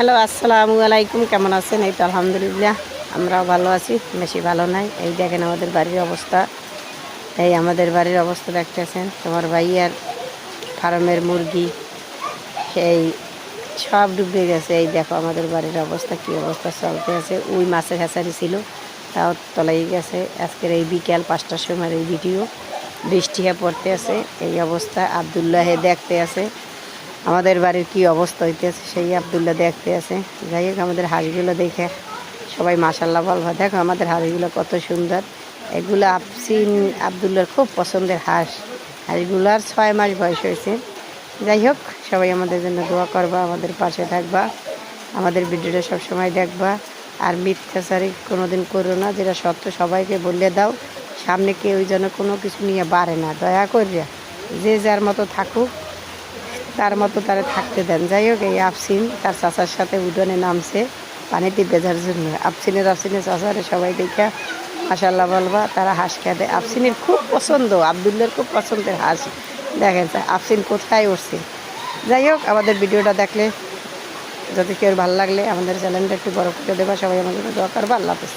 Hello, আসসালামু আলাইকুম। কেমন আছেন? এই তো আলহামদুলিল্লাহ, আমরাও ভালো আছি, বেশি ভালো নাই। এই দেখেন আমাদের বাড়ির অবস্থা। এই আমাদের বাড়ির অবস্থা দেখতেছেন। তোমার ভাইয়ার ফার্মের মুরগি সেই সব ডুবে গেছে। এই দেখো আমাদের বাড়ির অবস্থা, কী অবস্থা চলতে আছে। ওই মাছের হ্যাচারি ছিল, তাও তলাই গেছে। আজকের এই বিকেল 5টার সময় এই ভিডিও, বৃষ্টি হয়ে পড়তে আছে। এই অবস্থা আবদুল্লাহে দেখতে আছে আমাদের বাড়ির কি অবস্থা হইতেছে, সেই আবদুল্লাহ দেখতে আছে। যাই হোক, আমাদের হাঁসগুলো দেখে সবাই মাশাল্লাহ বলবা। দেখো আমাদের হাঁসগুলো কত সুন্দর। এগুলো আফসিন আবদুল্লার খুব পছন্দের হাঁস। হাঁসগুলার 6 মাস বয়স হয়েছে। যাই হোক, সবাই আমাদের জন্য দোয়া করবা, আমাদের পাশে থাকবা, আমাদের ভিডিওটা সবসময় দেখবা। আর মিথ্যাচারী কোনোদিন করো না, যেটা সত্য সবাইকে বলে দাও। সামনে কেউ যেন কোনো কিছু নিয়ে বাড়ে না, দয়া করিয়া যে যার মতো থাকুক, তার মতো তারা থাকতে দেন। যাই হোক, এই আফসিন তার চাচার সাথে উঠোনে নামছে পানিতে ভেজার জন্য। আফসিনের চাচারে সবাই দেখে মাশাল্লাহ বলবা। তারা হাঁস খেতে আফসিনের খুব পছন্দ, আবদুল্লার খুব পছন্দের হাঁস। দেখেন আফসিন কোথায় উঠছে। যাই হোক, আমাদের ভিডিওটা দেখলে যদি কেউ ভালো লাগলে আমাদের চ্যানেলটা একটু বড় করে দেবা। সবাই আমাদের দোয়া করবা। আল্লাহ হাফেজ।